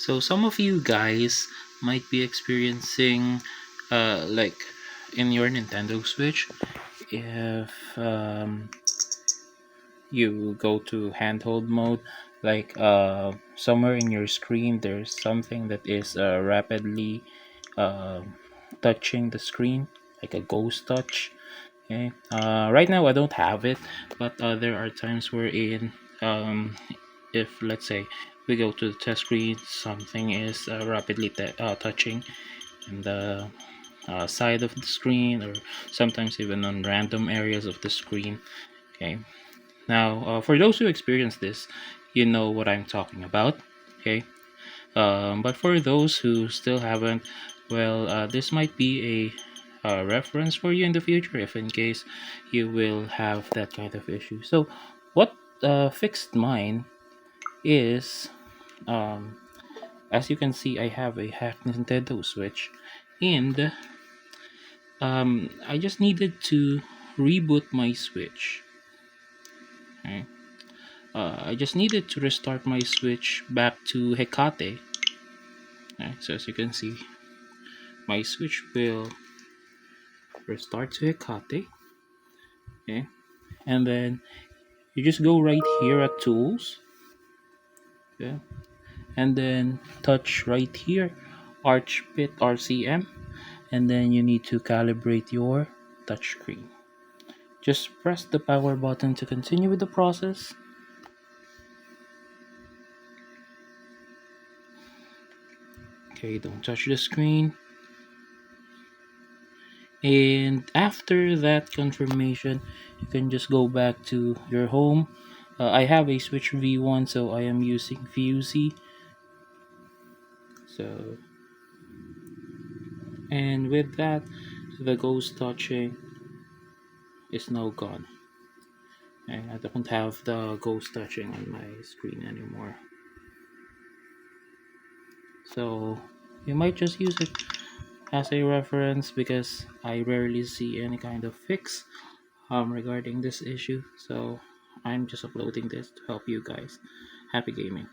So some of you guys might be experiencing like in your Nintendo Switch, if you go to handhold mode, like somewhere in your screen there's something that is rapidly uh, touching the screen, like a ghost touch. Okay. Right now I don't have it, but there are times wherein if let's say we go to the test screen, something is rapidly touching in the side of the screen, or sometimes even on random areas of the screen. Okay. Now, for those who experience this, you know what I'm talking about. Okay. But for those who still haven't, well, this might be a reference for you in the future, if in case you will have that kind of issue. So, what fixed mine is, um, as you can see, I have a hacked Nintendo Switch, and I just needed to reboot my Switch. Okay? I just needed to restart my Switch back to Hecate. Okay? So as you can see, my Switch will restart to Hecate. Okay? And then you just go right here at Tools. Okay? And then touch right here, ArchBit RCM. And then you need to calibrate your touchscreen. Just press the power button to continue with the process. Okay, don't touch the screen. And after that confirmation, you can just go back to your home. I have a Switch V1, so I am using Fusey. So, and with that, the ghost touching is now gone. And I don't have the ghost touching on my screen anymore. So, you might just use it as a reference because I rarely see any kind of fix regarding this issue. So I'm just uploading this to help you guys. Happy gaming.